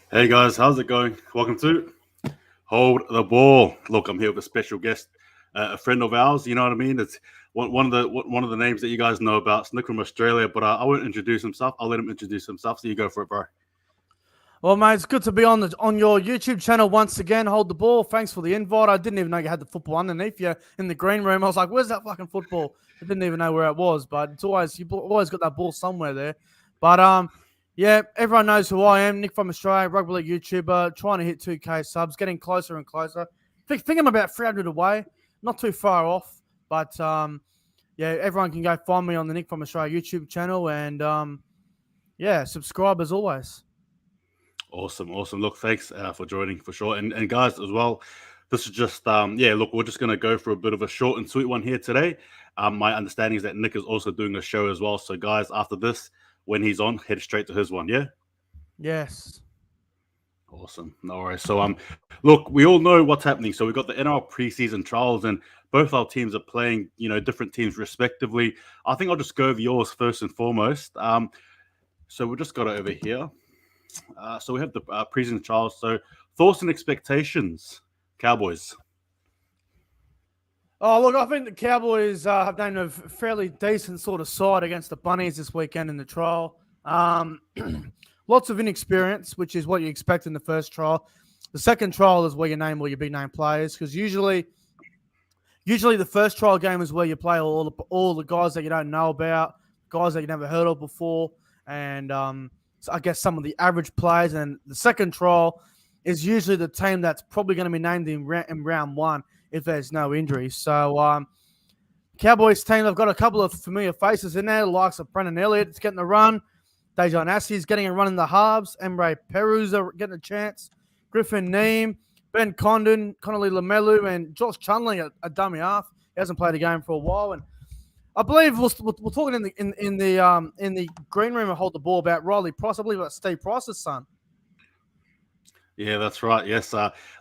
Hey guys, how's it going? Welcome to Hold the Ball. Look, I'm here with a special guest, a friend of ours. You know what I mean? It's one of the names that you guys know about. It's Nick from Australia, but I won't introduce himself. I'll let him introduce himself. So you go for it, bro. Well, mate, it's good to be on your YouTube channel once again. Hold the ball. Thanks for the invite. I didn't even know you had the football underneath you in the green room. I was like, "Where's that fucking football?" I didn't even know where it was, but it's always you've always got that ball somewhere there. But yeah, everyone knows who I am. Nick from Australia, rugby league YouTuber, trying to hit 2K subs, getting closer and closer. Think I'm about 300 away, not too far off. But yeah, everyone can go find me on the Nick from Australia YouTube channel and yeah, subscribe as always. Awesome, awesome. Look, thanks for joining for sure. And guys as well. This is just yeah. Look, we're just gonna go for a bit of a short and sweet one here today. My understanding is that Nick is also doing a show as well. So guys, after this, when he's on, head straight to his one. Yeah. Yes. Awesome. No worries. So look, we all know what's happening. So we've got the NRL preseason trials and both our teams are playing, different teams respectively. I think I'll just go over yours first and foremost. So we just got it over here. So we have the preseason trials. So thoughts and expectations, Cowboys. Oh, look, I think the Cowboys have done a fairly decent sort of side against the Bunnies this weekend in the trial. Lots of inexperience, which is what you expect in the first trial. The second trial is where you name all your big name players, because usually the first trial game is where you play all the guys that you don't know about, guys that you never heard of before, and so I guess some of the average players. And the second trial is usually the team that's probably going to be named in round one if there's no injuries. So Cowboys team, they've got a couple of familiar faces in there, the likes of Brendan Elliott's getting a run, Dejan Assey's getting a run in the halves, Emre Peruza getting a chance, Griffin Neem, Ben Condon, Connolly Lamelu, and Josh Chunley, a dummy half. He hasn't played a game for a while, and I believe we're talking in the green room and hold the ball about Riley Price. I believe that's Steve Price's son. Yeah, that's right. Yes.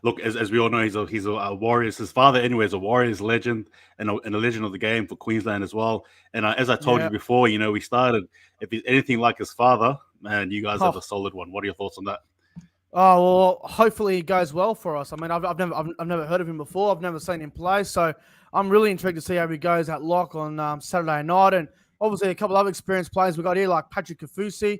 Look, as we all know, he's a Warriors. His father, anyway, is a Warriors legend and a legend of the game for Queensland as well. And as I told you Yeah. before, we started. If he's anything like his father, man, you guys have a Oh, solid one. What are your thoughts on that? well, hopefully it goes well for us. I mean, I've never heard of him before. I've never seen him play, so I'm really intrigued to see how he goes at lock on Saturday night. And obviously, a couple of experienced players we got here, like Patrick Kafusi.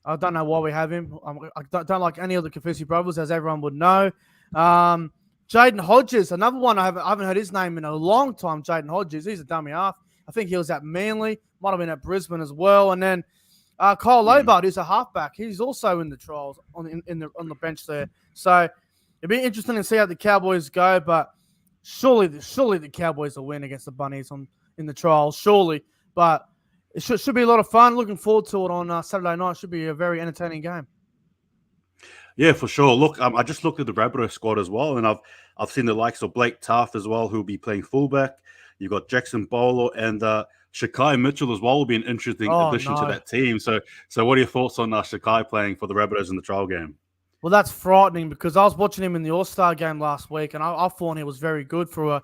I don't know why we have him. I don't like any of the Kafusi brothers, as everyone would know. Jaden Hodges, another one I haven't heard his name in a long time. Jaden Hodges, he's a dummy half. I think he was at Manly, might have been at Brisbane as well. And then Kyle Mm. Lobart, who's a halfback, he's also in the trials on the bench there. So it'd be interesting to see how the Cowboys go. But surely the Cowboys will win against the Bunnies in the trials. Surely, but it should be a lot of fun. Looking forward to it on Saturday night. Should be a very entertaining game. Yeah, for sure. Look, I just looked at the Rabbitoh squad as well, and I've seen the likes of Blake Taft as well, who'll be playing fullback. You've got Jackson Bowler and Shakai Mitchell as well will be an interesting Oh addition to no. that team. So what are your thoughts on Shakai playing for the Rabbitohs in the trial game? Well, that's frightening because I was watching him in the All Star game last week, and I thought he was very good for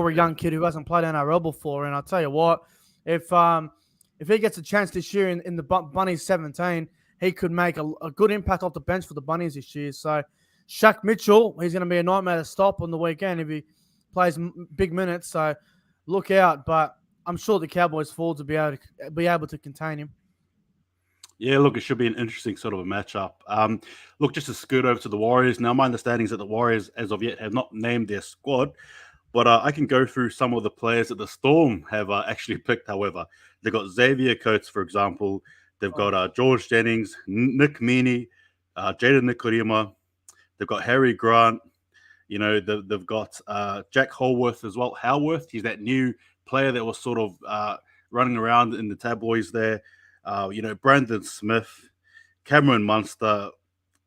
a young kid who hasn't played NRL before. And I'll tell you what, if he gets a chance this year in the Bunnies 17, he could make a good impact off the bench for the Bunnies this year. So, Shaq Mitchell, he's going to be a nightmare to stop on the weekend if he plays big minutes. So, look out. But I'm sure the Cowboys forwards will be able to contain him. Yeah, look, it should be an interesting sort of a matchup. Look, just to scoot over to the Warriors. Now, my understanding is that the Warriors, as of yet, have not named their squad, but I can go through some of the players that the Storm have actually picked. However, they've got Xavier Coates, for example. They've got Oh, George Jennings, Nick Meaney, Jaden Nikorima. They've got Harry Grant. They've got Jack Holworth as well. Howarth, he's that new player that was sort of running around in the tabloids there. Brandon Smith, Cameron Munster.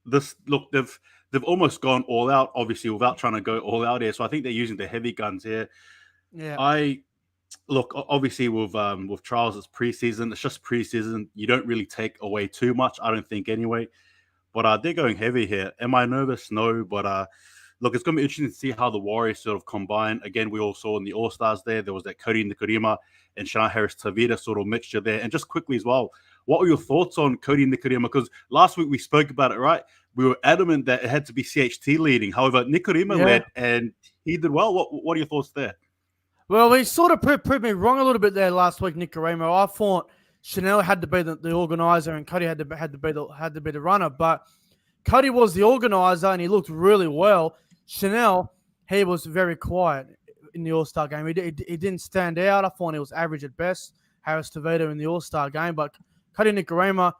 They've almost gone all out, obviously, without trying to go all out here. So I think they're using the heavy guns here. yeah. I look obviously with trials, it's preseason. It's just preseason. You don't really take away too much, I don't think, anyway. But they're going heavy here. Am I nervous? No. But look, it's going to be interesting to see how the Warriors sort of combine. Again, we all saw in the All Stars there was that Cody Nikorima and Shana Harris Tavita sort of mixture there. And just quickly as well, What were your thoughts on Cody Nikorima? Because last week we spoke about it, right? We were adamant that it had to be CHT leading. However, Nikorima led and he did well. What are your thoughts there? Well, he sort of proved me wrong a little bit there last week, Nikorima. I thought Chanel had to be the organizer and Cody had to be the runner, but Cody was the organizer and he looked really well. Chanel, he was very quiet in the All-Star game. He didn't stand out. I thought he was average at best. Harris Tavita in the All-Star game, but Cody Nikorima,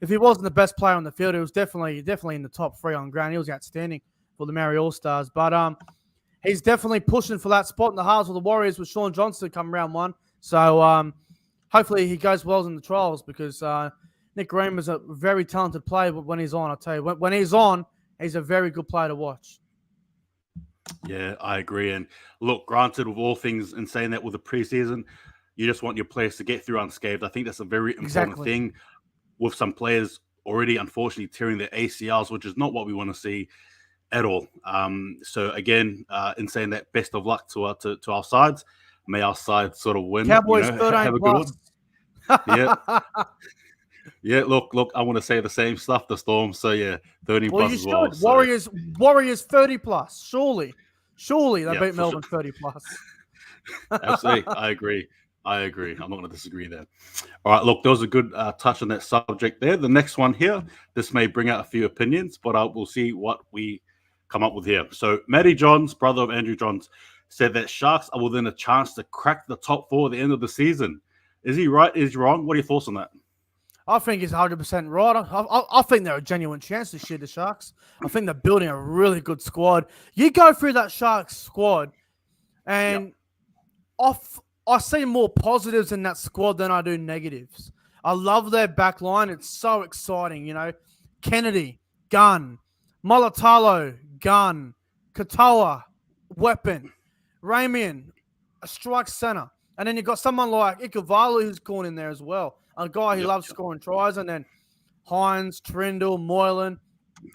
if he wasn't the best player on the field, he was definitely in the top 3 on ground. He was outstanding for the Maori All-Stars, but he's definitely pushing for that spot in the halves of the Warriors with Sean Johnson come round 1. So hopefully he goes well in the trials because Nikorima is a very talented player. But when he's on, I tell you, when he's on, he's a very good player to watch. Yeah, I agree. And look, granted, with all things and saying that with the preseason, you just want your players to get through unscathed. I think that's a very important thing with some players already, unfortunately, tearing their ACLs, which is not what we want to see at all. So again, in saying that, best of luck to our sides. May our side sort of win. Cowboys 13 have a plus. Good one. Yeah. Yeah, look, I want to say the same stuff, the Storm. So yeah, 30 plus as well. So. Warriors 30 plus. Surely they beat Melbourne 30 plus. Absolutely. I agree. I'm not going to disagree there. All right, look, there was a good touch on that subject there. The next one here, this may bring out a few opinions, but we'll see what we come up with here. So Matty Johns, brother of Andrew Johns, said that Sharks are within a chance to crack the top 4 at the end of the season. Is he right? Is he wrong? What are your thoughts on that? I think he's 100% right. I think they're a genuine chance this year, the Sharks. I think they're building a really good squad. You go through that Sharks squad, and I see more positives in that squad than I do negatives. I love their back line. It's so exciting, you know. Kennedy, gun. Molatalo, gun. Katoa, weapon. Ramian, a strike center. And then you've got someone like Ikuvalu who's gone in there as well. A guy who loves scoring tries. And then Hines, Trindle, Moylan,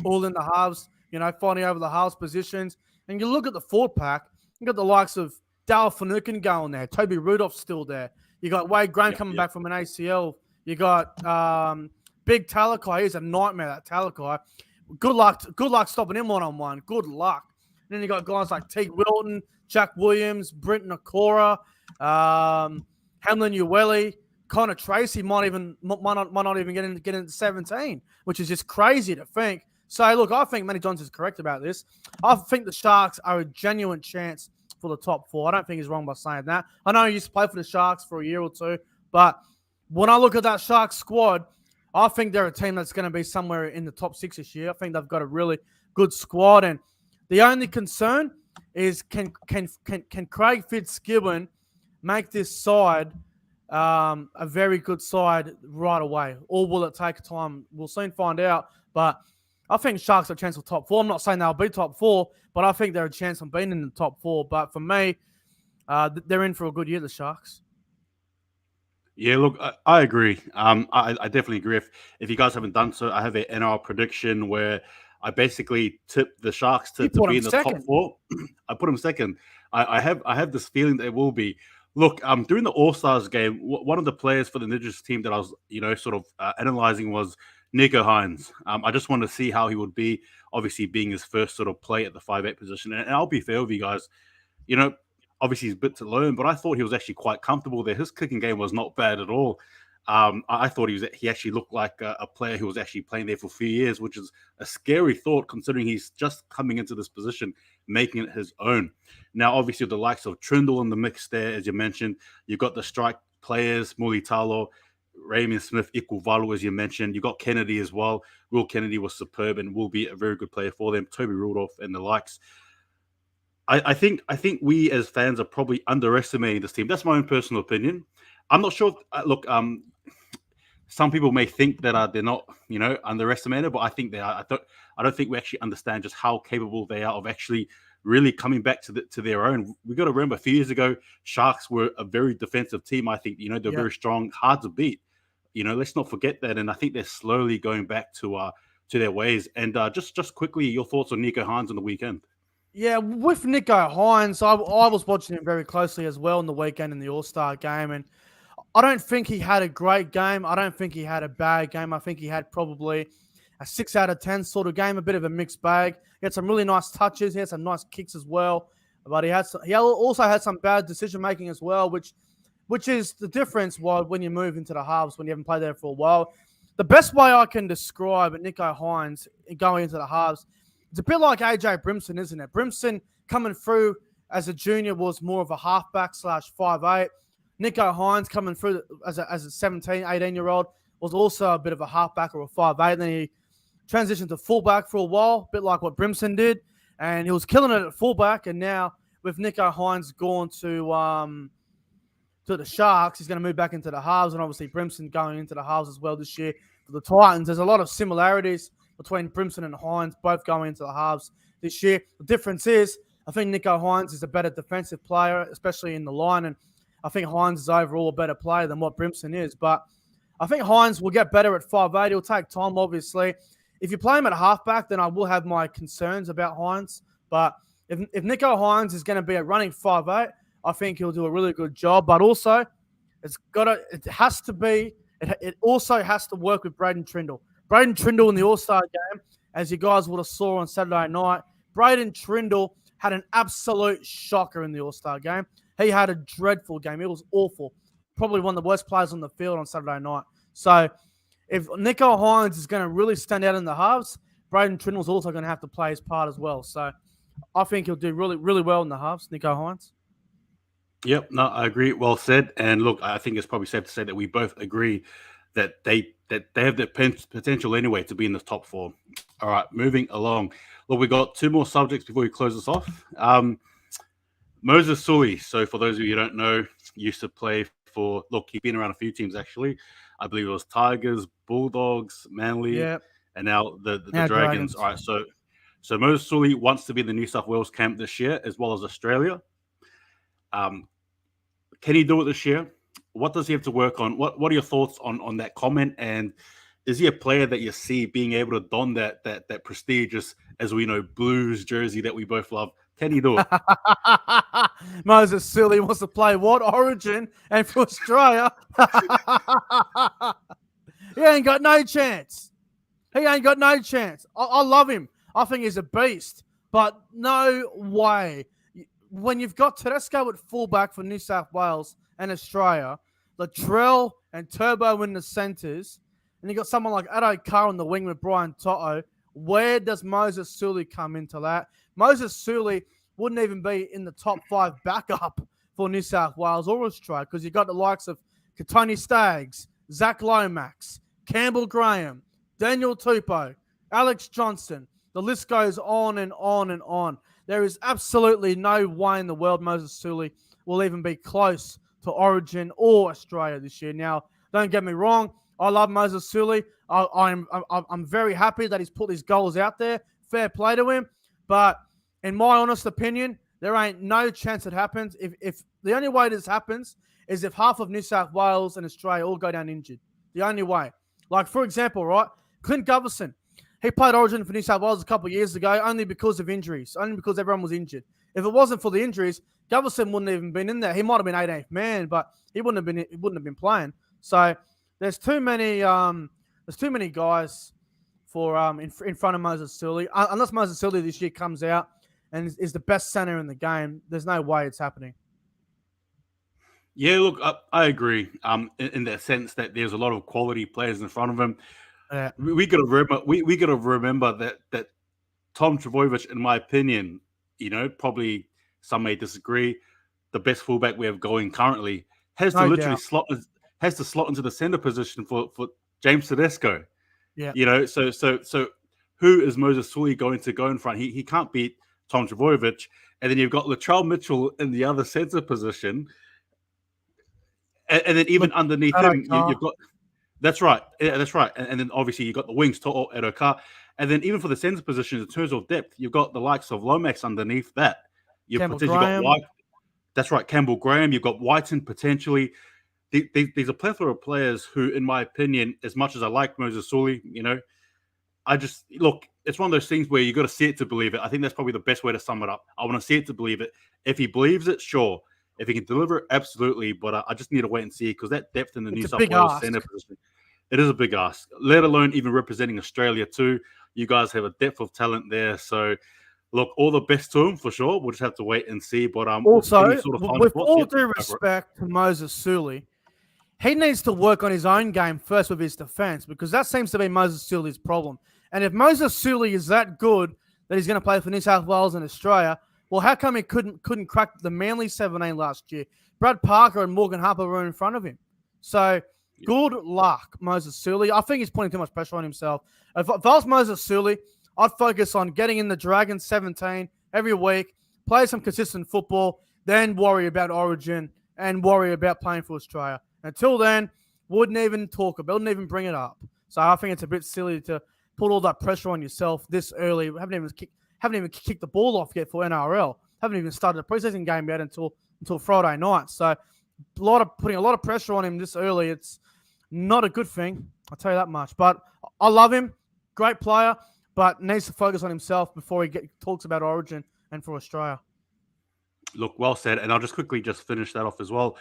all in the halves, you know, fighting over the halves positions. And you look at the forward pack, you got the likes of Dale Finucane going there. Toby Rudolph's still there. You got Wade Graham coming back from an ACL. You got Big Talakai. He's a nightmare, that Talakai. Good luck stopping him one-on-one. Good luck. And then you got guys like Teague Wilton, Jack Williams, Brenton Okora, Hamlin Uwelli, Connor Tracy might not even get into 17, which is just crazy to think. So, look, I think Matty Johns is correct about this. I think the Sharks are a genuine chance for the top 4. I don't think he's wrong by saying that. I know he used to play for the Sharks for a year or 2, but when I look at that Sharks squad, I think they're a team that's going to be somewhere in the top 6 this year. I think they've got a really good squad, and the only concern is can Craig Fitzgibbon make this side a very good side right away, or will it take time? We'll soon find out, but I think Sharks are a chance for top 4. I'm not saying they'll be top 4, but I think they're a chance of being in the top 4. But for me, they're in for a good year, the Sharks. Yeah, look, I agree. I definitely agree. If you guys haven't done so, I have an NRL prediction where I basically tipped the Sharks to be in the top 4. I put them second. I have this feeling that it will be. Look, during the All-Stars game, one of the players for the Ninjas team that I was, sort of analyzing was Nico Hines. I just wanted to see how he would be, obviously being his first sort of play at the 5'8" position. And I'll be fair with you guys, obviously he's a bit to learn, but I thought he was actually quite comfortable there. His kicking game was not bad at all. I thought he actually looked like a player who was actually playing there for a few years, which is a scary thought considering he's just coming into this position, making it his own. Now, obviously, the likes of Trindle in the mix there, as you mentioned, you've got the strike players, Mulitalo, Raymond Smith, Ikuvalu, as you mentioned. You got Kennedy as well. Will Kennedy was superb and will be a very good player for them. Toby Rudolph and the likes. I think we as fans are probably underestimating this team. That's my own personal opinion. I'm not sure. Look, some people may think that they're not, underestimated, but I think they are. I don't think we actually understand just how capable they are of actually really coming back to their own. We got to remember, a few years ago, Sharks were a very defensive team. I think they're very strong, hard to beat. Let's not forget that. And I think they're slowly going back to their ways. And just quickly, your thoughts on Nico Hines on the weekend? Yeah, with Nico Hines, I was watching him very closely as well in the weekend in the All-Star game, and I don't think he had a great game. I don't think he had a bad game. I think he had probably a 6 out of 10 sort of game, a bit of a mixed bag. He had some really nice touches. He had some nice kicks as well. But he also had some bad decision making as well, which is the difference when you move into the halves when you haven't played there for a while. The best way I can describe Nicho Hynes going into the halves, it's a bit like AJ Brimson, isn't it? Brimson coming through as a junior was more of a halfback / 5'8". Nicho Hynes coming through as a 17, 18-year-old was also a bit of a halfback or a 5'8". Then he transitioned to fullback for a while, a bit like what Brimson did. And he was killing it at fullback. And now with Nicho Hynes gone to the Sharks, he's going to move back into the halves. And obviously Brimson going into the halves as well this year for the Titans. There's a lot of similarities between Brimson and Hynes, both going into the halves this year. The difference is I think Nicho Hynes is a better defensive player, especially in the line. And I think Hynes is overall a better player than what Brimson is. But I think Hynes will get better at 5'8". It'll take time, obviously. If you play him at halfback, then I will have my concerns about Hynes. But if Nicho Hynes is going to be a running 5'8", I think he'll do a really good job. But also, it also has to work with Braden Trindle. Braden Trindle in the All-Star game, as you guys would have saw on Saturday night, Braden Trindle had an absolute shocker in the All-Star game. He had a dreadful game. It was awful. Probably one of the worst players on the field on Saturday night. So if Nicho Hynes is going to really stand out in the halves, Braden Trindle's also going to have to play his part as well. So I think he'll do really, really well in the halves, Nicho Hynes. Yep, no, I agree. Well said. And look, I think it's probably safe to say that we both agree that they have the potential anyway to be in the top 4. All right, moving along. Look, we got 2 more subjects before we close this off. Moses Suli. So for those of you who don't know, used to play for, look, he's been around a few teams actually. I believe it was Tigers, Bulldogs, Manly, and now the Dragons. All right, so Moses Suli wants to be in the New South Wales camp this year as well as Australia. Can he do it this year? What does he have to work on? What are your thoughts on that comment? And is he a player that you see being able to don that prestigious, as we know, Blues jersey that we both love? Can he do it? Moses Suli wants to play what? Origin and for Australia. He ain't got no chance. I love him. I think he's a beast. But no way. When you've got Tedesco at fullback for New South Wales and Australia, Latrell and Turbo in the centres, and you got someone like Addo Carr on the wing with Brian Toto, where does Moses Suli come into that? Moses Suli wouldn't even be in the top 5 backup for New South Wales or Australia because you've got the likes of Katoni Staggs, Zach Lomax, Campbell Graham, Daniel Tupou, Alex Johnson. The list goes on and on and on. There is absolutely no way in the world Moses Suli will even be close to Origin or Australia this year. Now, don't get me wrong. I love Moses Suli. I'm very happy that he's put these goals out there. Fair play to him. But in my honest opinion, there ain't no chance it happens. If the only way this happens is if half of New South Wales and Australia all go down injured. The only way. Like, for example, right, Clint Gutherson. He played Origin for New South Wales a couple of years ago only because of injuries, only because everyone was injured. If it wasn't for the injuries, Gutherson wouldn't have even been in there. He might have been 18th man, but he wouldn't have been playing. So there's too many guys for in front of Moses Suli. Unless Moses Suli this year comes out and is the best center in the game, there's no way it's happening. Yeah, look, I agree. In that sense that there's a lot of quality players in front of him. We got to remember that Tom Trbojevic, in my opinion, probably some may disagree, the best fullback we have going currently has to slot into the center position for James Tedesco. Yeah, so who is Moses Suli going to go in front? He can't beat Tom Trbojevic, and then you've got Latrell Mitchell in the other center position, and then even underneath him, you've got. That's right. Yeah, that's right. And then obviously you've got the wings, Toto and Okar. And then even for the center positions, in terms of depth, you've got the likes of Lomax underneath that. You've got White. That's right, Campbell Graham. You've got Whiten potentially. There's a plethora of players who, in my opinion, as much as I like Moses Suli, it's one of those things where you got to see it to believe it. I think that's probably the best way to sum it up. I want to see it to believe it. If he believes it, sure. If he can deliver, absolutely. But I just need to wait and see because that depth in the New It's a South big Wales ask. centre position, it is a big ask. Let alone even representing Australia too. You guys have a depth of talent there. So, look, all the best to him for sure. We'll just have to wait and see. But Also, any sort of final with thoughts? all Yep, due go for it. respect to Moses Suli, he needs to work on his own game first with his defense because that seems to be Moses Suli's problem. And if Moses Suli is that good that he's going to play for New South Wales and Australia, well, how come he couldn't crack the Manly 17 last year? Brad Parker and Morgan Harper were in front of him. So good luck, Moses Suli. I think he's putting too much pressure on himself. If I was Moses Suli, I'd focus on getting in the Dragons 17 every week, play some consistent football, then worry about Origin and worry about playing for Australia. Until then, wouldn't even talk about it, wouldn't even bring it up. So I think it's a bit silly to put all that pressure on yourself this early. Haven't even kicked the ball off yet for NRL. Haven't even started a preseason game yet until Friday night. So putting a lot of pressure on him this early. It's not a good thing. I'll tell you that much. But I love him. Great player, but needs to focus on himself before he talks about Origin and for Australia. Look, well said. And I'll just quickly finish that off as well.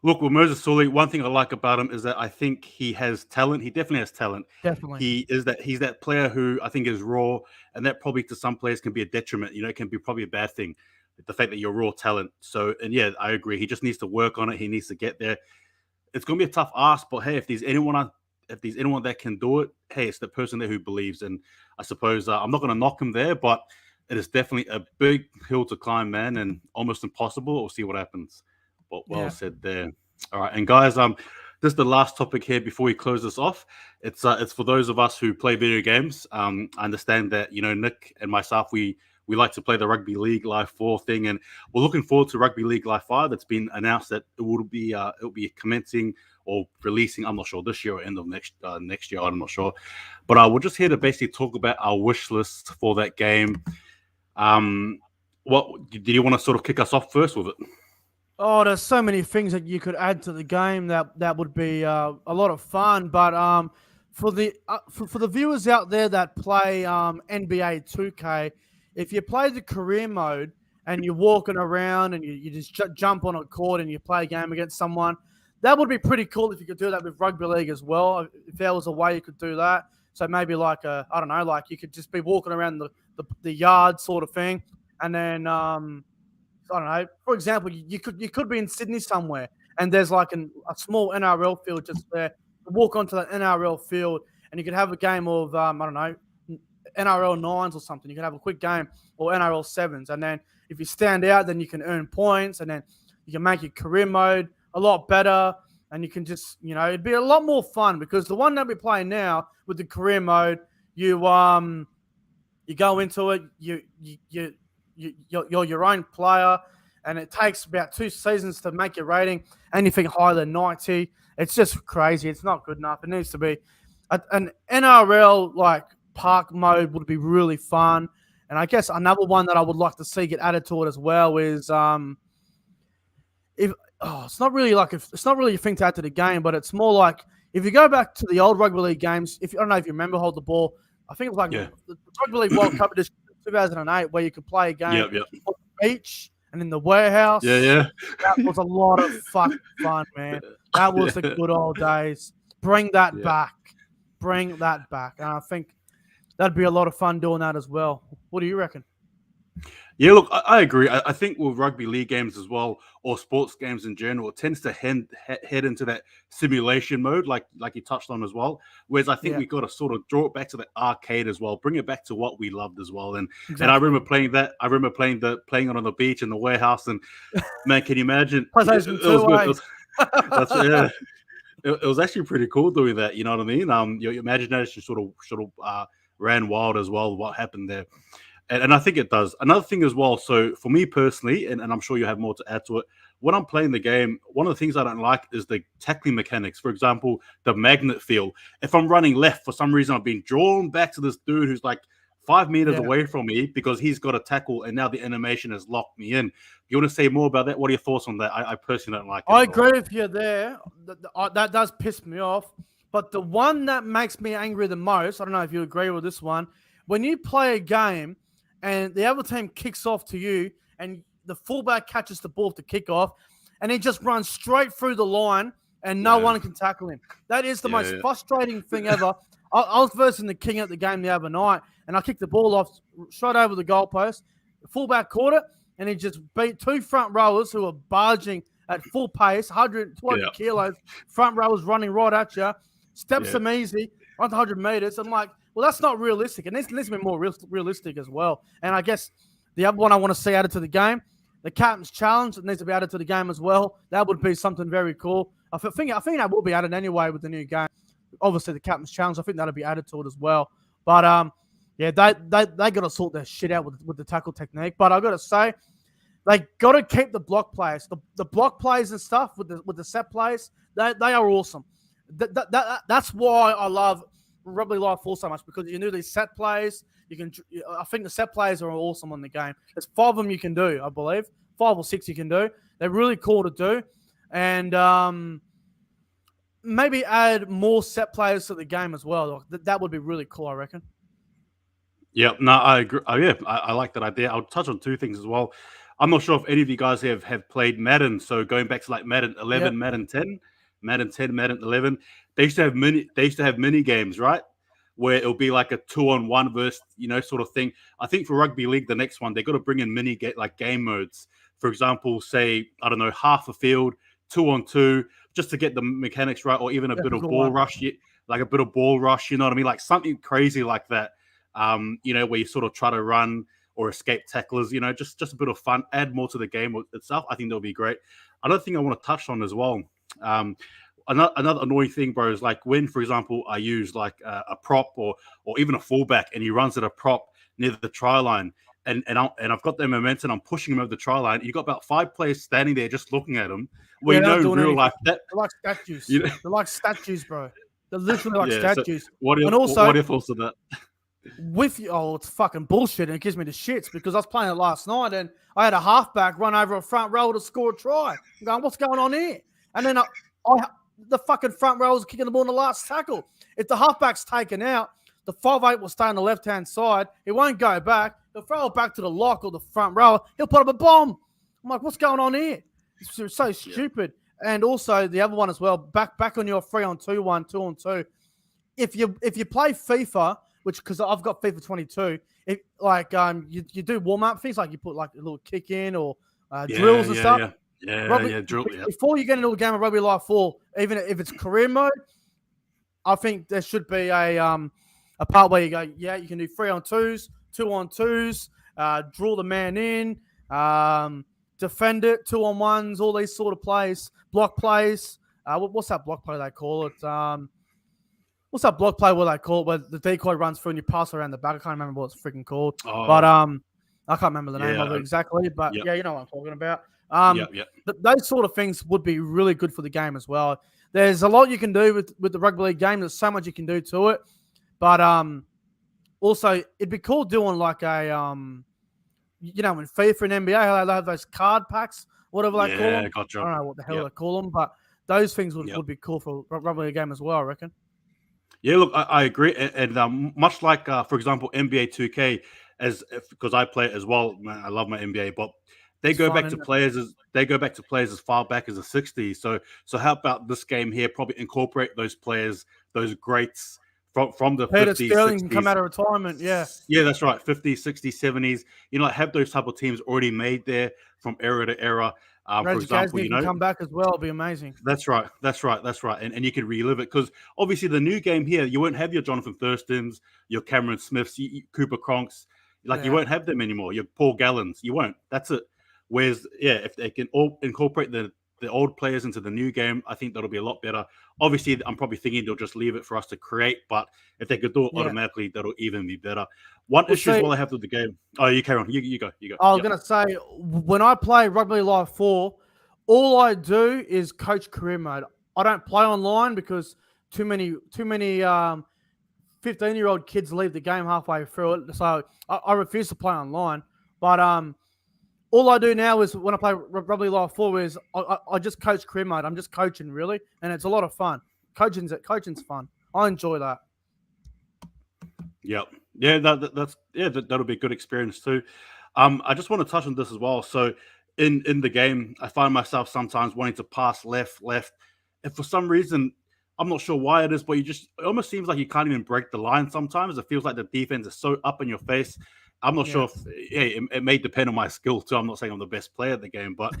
Look, with Moses Suli, one thing I like about him is that I think he has talent. He definitely has talent. Definitely. He's that player who I think is raw, and that probably to some players can be a detriment. It can be probably a bad thing, the fact that you're raw talent. So, and yeah, I agree. He just needs to work on it. He needs to get there. It's going to be a tough ask, but hey, if there's anyone that can do it, hey, it's the person there who believes. And I suppose I'm not going to knock him there, but it is definitely a big hill to climb, man, and almost impossible. We'll see what happens. But well said there. All right, and guys, this is the last topic here before we close this off. It's for those of us who play video games. I understand that Nick and myself we like to play the Rugby League Live 4 thing, and we're looking forward to Rugby League Live 5. It's been announced that it will be commencing or releasing. I'm not sure this year or end of next year. I'm not sure, but we're just here to basically talk about our wish list for that game. What did you want to sort of kick us off first with it? Oh, there's so many things that you could add to the game that would be a lot of fun. But for the viewers out there that play NBA 2K, if you play the career mode and you're walking around and you just jump on a court and you play a game against someone, that would be pretty cool if you could do that with Rugby League as well. If there was a way you could do that. So maybe like you could just be walking around the yard sort of thing, and then I don't know. For example, you could be in Sydney somewhere, and there's like a small NRL field just there. You walk onto that NRL field, and you could have a game of NRL 9s or something. You can have a quick game or NRL 7s, and then if you stand out, then you can earn points, and then you can make your career mode a lot better, and you can just it'd be a lot more fun because the one that we're playing now with the career mode, you go into it, you're your own player, and it takes about 2 seasons to make your rating. Anything higher than 90, it's just crazy. It's not good enough. It needs to be an NRL like park mode would be really fun. And I guess another one that I would like to see get added to it as well is it's not really a thing to add to the game, but it's more like if you go back to the old Rugby League games. I don't know if you remember Hold the Ball. I think it was like the Rugby League World Cup edition 2008, where you could play a game on the beach and in the warehouse. Yeah. That was a lot of fucking fun, man. That was the good old days. Bring that back. Bring that back. And I think that'd be a lot of fun doing that as well. What do you reckon? Yeah, look, I agree. I think with rugby league games as well, or sports games in general, it tends to head into that simulation mode, like you touched on as well. Whereas I think we got to sort of draw it back to the arcade as well, bring it back to what we loved as well. And I remember playing that. I remember playing it on the beach in the warehouse. And man, can you imagine? It was actually pretty cool doing that. You know what I mean? Your imagination sort of ran wild as well. What happened there? And I think it does. Another thing as well, so for me personally, and I'm sure you have more to add to it, when I'm playing the game, one of the things I don't like is the tackling mechanics. For example, the magnet field. If I'm running left, for some reason, I'm being drawn back to this dude who's like 5 meters away from me because he's got a tackle and now the animation has locked me in. You want to say more about that? What are your thoughts on that? I personally don't like it. I agree with you there. That does piss me off. But the one that makes me angry the most, I don't know if you agree with this one, when you play a game and the other team kicks off to you and the fullback catches the ball to kick off and he just runs straight through the line, and no one can tackle him. That is the most frustrating thing ever. I was versing the king at the game the other night, and I kicked the ball off straight over the goalpost. The fullback caught it, and he just beat 2 front rowers who were barging at full pace, 200 kilos, front rowers running right at you. Steps them easy, runs 100 meters. I'm like, well, that's not realistic. And this needs to be more realistic as well. And I guess the other one I want to see added to the game, the captain's challenge, it needs to be added to the game as well. That would be something very cool. I think that will be added anyway with the new game. Obviously, the captain's challenge, I think that'll be added to it as well. But they got to sort their shit out with the tackle technique. But I got to say, they got to keep the block plays, the block plays and stuff with the set plays. They are awesome. That's why I love Rugby Live 4 so much, because you do these set plays. I think the set plays are awesome on the game. There's 5 of them you can do, I believe. 5 or 6 you can do. They're really cool to do. And maybe add more set players to the game as well. That would be really cool, I reckon. Yeah, no, I agree. I like that idea. I'll touch on 2 things as well. I'm not sure if any of you guys have played Madden. So going back to like Madden 11, Madden 10, Madden 10, Madden 11, they used to have mini games, right? Where it'll be like a 2-on-1 versus, sort of thing. I think for Rugby League, the next one, they got to bring in game modes. For example, say, I don't know, half a field, 2-on-2, just to get the mechanics right, or even a bit of ball rush, like a bit of ball rush, you know what I mean? Like something crazy like that, where you sort of try to run or escape tacklers, just a bit of fun, add more to the game itself. I think that'll be great. Another thing I want to touch on as well, another annoying thing, bro, is like when, for example, I use like a prop or even a fullback, and he runs at a prop near the try line, and I've got the momentum, I'm pushing him over the try line. You've got about 5 players standing there just looking at him. We know in real life that they're like statues. They're like statues, bro. They're literally like statues. So what if also that? It's fucking bullshit, and it gives me the shits, because I was playing it last night and I had a halfback run over a front row to score a try. I'm going, what's going on here? And then the fucking front row was kicking the ball in the last tackle. If the halfback's taken out, the 5'8" will stay on the left-hand side. He won't go back. He'll throw it back to the lock or the front row. He'll put up a bomb. I'm like, what's going on here? It's so stupid. And also the other one as well, back on your 3-on-2 one, 2-on-2. If you play FIFA, which, because I've got FIFA 22, you do warm-up things, like you put like a little kick in or drills and stuff. Drill. Before you get into a game of Rugby Live 4, even if it's career mode, I think there should be a part where you go, you can do 3-on-2s, 2-on-2s, draw the man in, defend it, 2-on-1s, all these sort of plays, block plays. What's that block play they call it? What's that block play where they call it, where the decoy runs through and you pass around the back? I can't remember what it's freaking called. But I can't remember the name of it exactly. But you know what I'm talking about. Those sort of things would be really good for the game as well. There's a lot you can do with the rugby league game. There's so much you can do to it. But also, it'd be cool doing like a, in FIFA and NBA, how they have those card packs, whatever they call them. Gotcha. I don't know what the hell they call them, but those things would be cool for rugby league game as well, I reckon. Yeah, look, I agree, and much like, for example, NBA 2K, because I play it as well. Man, I love my NBA, but they go back to players as far back as the 60s. So how about this game here? Probably incorporate those players, those greats from the Peter 50s, Sterling 60s. Can come out of retirement, yeah, that's right. 50s, 60s, 70s. Have those type of teams already made there from era to era. For example, can come back as well. It'll be amazing. That's right. And you can relive it, because obviously the new game here, you won't have your Jonathan Thurstons, your Cameron Smiths, Cooper Cronks. You won't have them anymore. Your Paul Gallons, you won't. That's it. Whereas, if they can all incorporate the old players into the new game, I think that'll be a lot better. Obviously, I'm probably thinking they'll just leave it for us to create, but if they could do it automatically, that'll even be better. One issue while I have with the game. Oh, you carry on. You go. I was going to say, when I play Rugby Live 4, all I do is coach career mode. I don't play online because too many 15-year-old kids leave the game halfway through it. So I refuse to play online. But all I do now is, when I play Rugby Live 4, is I just coach career mode. I'm just coaching, really, and it's a lot of fun. Coaching's fun. I enjoy that. Yep. Yeah, that'll be a good experience too. I just want to touch on this as well. So in the game, I find myself sometimes wanting to pass left, and for some reason, I'm not sure why it is, but it almost seems like you can't even break the line sometimes. It feels like the defense is so up in your face. I'm not sure if it may depend on my skill too. I'm not saying I'm the best player at the game, but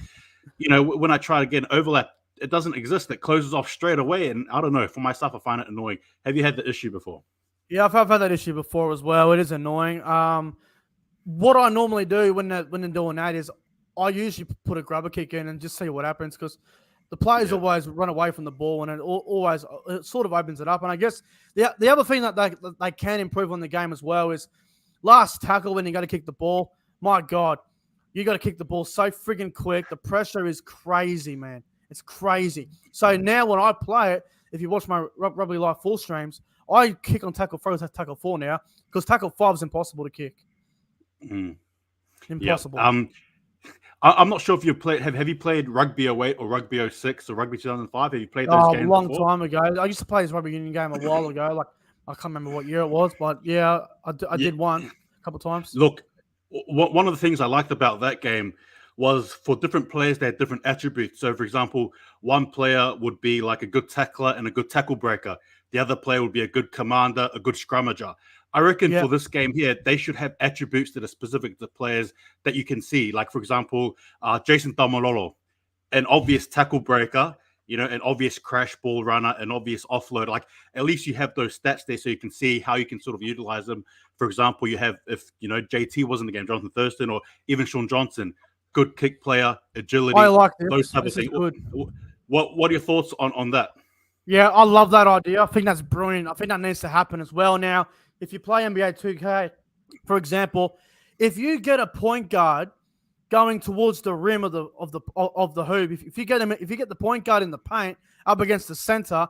when I try to get an overlap, it doesn't exist. It closes off straight away, and I don't know. For myself, I find it annoying. Have you had the issue before? Yeah, I've had that issue before as well. It is annoying. What I normally do when they're doing that is I usually put a grubber kick in and just see what happens, because the players always run away from the ball, and it sort of opens it up. And I guess the other thing that they can improve on the game as well is last tackle when you got to kick the ball. My God, you got to kick the ball so friggin' quick. The pressure is crazy, man. It's crazy. So now when I play it, if you watch my Rugby Live 4 streams, I kick on tackle 3 to tackle 4 now, because tackle 5 is impossible to kick. Impossible. Yeah. I'm not sure if you played. Have you played Rugby 08 or Rugby 06 or Rugby 2005? Have you played those games? A long time ago. I used to play this rugby union game a while ago. Like, I can't remember what year it was, but yeah, I did one a couple of times. Look, one of the things I liked about that game was for different players, they had different attributes. So, for example, one player would be like a good tackler and a good tackle breaker. The other player would be a good commander, a good scrummager. I reckon for this game here, they should have attributes that are specific to players that you can see. Like, for example, Jason Tamalolo, an obvious tackle breaker, an obvious crash ball runner, an obvious offload. Like, at least you have those stats there so you can see how you can sort of utilize them. For example, you have, if, JT was in the game, Jonathan Thurston, or even Sean Johnson, good kick player, agility. I like this. Those type of things. What are your thoughts on that? Yeah, I love that idea. I think that's brilliant. I think that needs to happen as well. Now, if you play NBA 2K, for example, if you get a point guard going towards the rim of the hoop, if you get the point guard in the paint up against the center,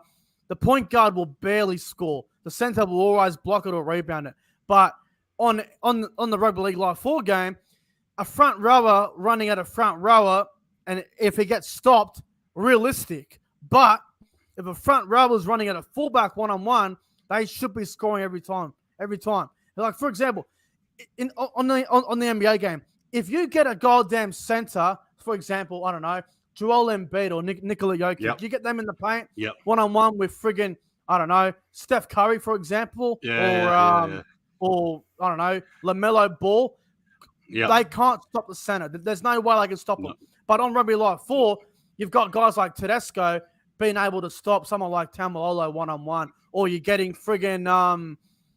the point guard will barely score. The center will always block it or rebound it. But on the Rugby League Live 4 game, a front rower running at a front rower, and if he gets stopped, realistic. But if a front rower is running at a fullback one-on-one, they should be scoring every time. Like, for example, on the NBA game, if you get a goddamn center, for example, I don't know, Joel Embiid or Nikola Jokic, you get them in the paint one-on-one with friggin', I don't know, Steph Curry, for example, or I don't know, LaMelo Ball. They can't stop the center. There's no way they can stop them. But on Rugby Live 4, you've got guys like Tedesco being able to stop someone like Tamalolo one-on-one, or you're getting friggin',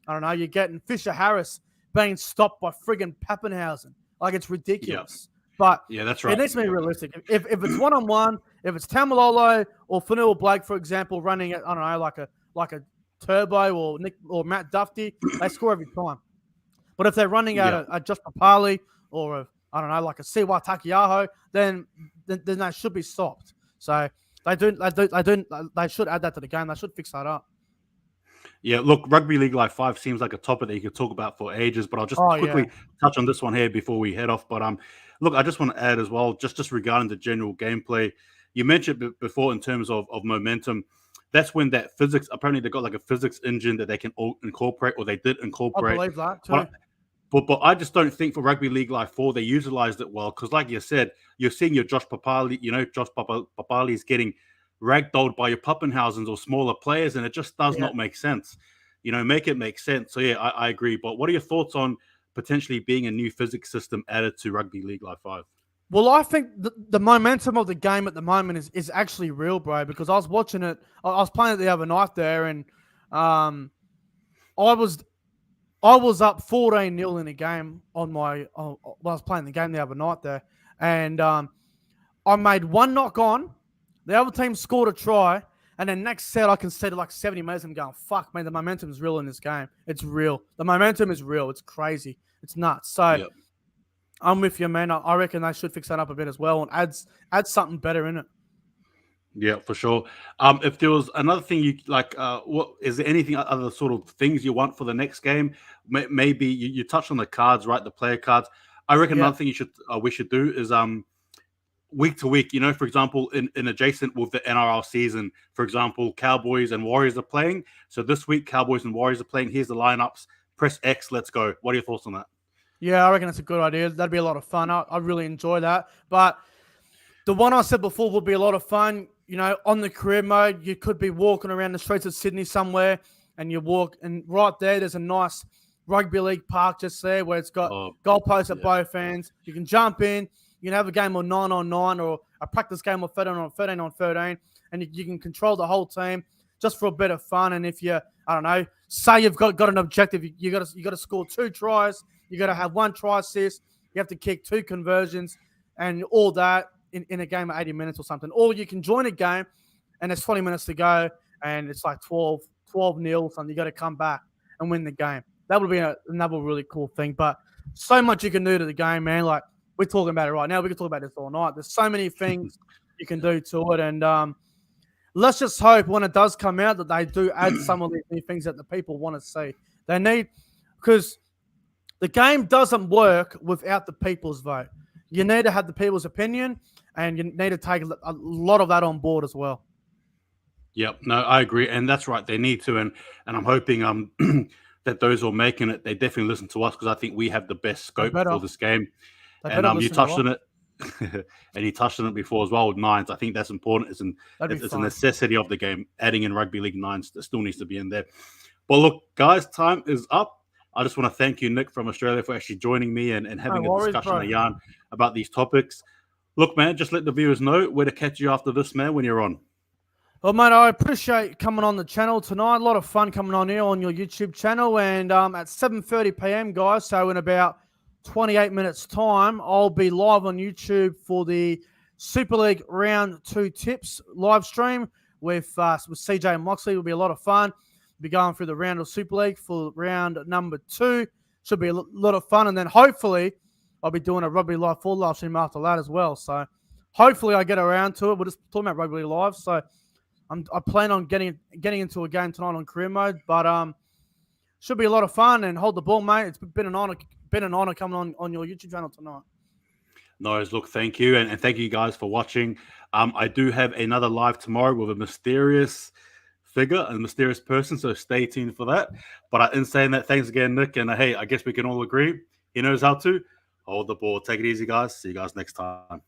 I don't know, you're getting Fisher Harris being stopped by friggin' Pappenhausen. Like, it's ridiculous. But that's right. It needs to be realistic. If it's one-on-one, if it's Tamalolo or Fanua Blake, for example, running at, I don't know, like a Turbo or Matt Duffy, they score every time. But if they're running at a Josh Papali or I don't know, like a Siwa Takiaho, then they should be stopped. So they should add that to the game. They should fix that up. Yeah, look, Rugby League Live 5 seems like a topic that you could talk about for ages, but I'll just quickly touch on this one here before we head off. But look, I just want to add as well, just regarding the general gameplay, you mentioned before in terms of momentum, that's when that physics, apparently they got like a physics engine that they can incorporate, or they did incorporate. I believe that too. But I just don't think for Rugby League Live 4 they utilized it well, because like you said, you're seeing your Josh Papali, Josh Papali is getting ragdolled by your Pappenhausens or smaller players, and it just does not make sense. Make it make sense. So yeah, I agree. But what are your thoughts on potentially being a new physics system added to Rugby League Live 5? Well, I think the momentum of the game at the moment is actually real, bro, because I was watching it. I was playing it the other night there, and I was up 14-0 in a game when I was playing the game the other night there, and I made one knock on. The other team scored a try, and then next set I conceded like 70 minutes. I'm going, fuck, man, the momentum is real in this game. It's real. The momentum is real. It's crazy. It's nuts. So I'm with you, man. I reckon they should fix that up a bit as well and add something better in it. Yeah, for sure. If there was another thing you like, what is there anything other sort of things you want for the next game? Maybe you touched on the cards, right? The player cards. I reckon another thing we should do is week to week, for example, in adjacent with the NRL season, for example, Cowboys and Warriors are playing. So this week, Cowboys and Warriors are playing. Here's the lineups. Press X. Let's go. What are your thoughts on that? Yeah, I reckon that's a good idea. That'd be a lot of fun. I really enjoy that. But the one I said before would be a lot of fun. You know, on the career mode, you could be walking around the streets of Sydney somewhere, and you walk, and right there's a nice rugby league park just there where it's got Oh, goalposts at yeah. both ends. You can jump in. You can have a game of 9-on-9 or a practice game of 13-on-13, and you can control the whole team just for a bit of fun. And if you, I don't know, say you've got an objective, you got to score 2 tries. You got to have 1 try assist. You have to kick 2 conversions, and all that in a game of 80 minutes or something. Or you can join a game, and there's 20 minutes to go, and it's like 12-0 something. You got to come back and win the game. That would be another really cool thing. But so much you can do to the game, man. Like, we're talking about it right now. We can talk about this all night. There's so many things you can do to it, and let's just hope when it does come out that they do add some of these new things that the people want to see. They need, because the game doesn't work without the people's vote. You need to have the people's opinion, and you need to take a lot of that on board as well. Yep, no, I agree, and that's right. They need to, and I'm hoping that those who are making it, they definitely listen to us, because I think we have the best scope for this game. And you touched on it, and you touched on it before as well with nines. I think that's important. It's a necessity of the game. Adding in rugby league nines, that still needs to be in there. But look, guys, time is up. I just want to thank you, Nick, from Australia, for actually joining me and having a discussion, a yarn about these topics. Look, man, just let the viewers know where to catch you after this, man, when you're on. Well, mate, I appreciate coming on the channel tonight. A lot of fun coming on here on your YouTube channel. And at 7:30 p.m., guys, so in about 28 minutes' time, I'll be live on YouTube for the Super League Round 2 tips live stream with CJ and Moxley. It'll be a lot of fun. We'll be going through the round of Super League for round number 2. Should be a lot of fun. And then hopefully I'll be doing a Rugby Live 4 live stream after that as well. So hopefully I get around to it. We're just talking about Rugby Live. So I plan on getting into a game tonight on career mode. But should be a lot of fun. And hold the ball, mate. It's been an honor coming on your YouTube channel tonight. No, look, thank you. And thank you guys for watching. I do have another live tomorrow with a mysterious figure, a mysterious person, so stay tuned for that. But in saying that, thanks again, Nick. And hey, I guess we can all agree he knows how to hold the ball. Take it easy, guys. See you guys next time.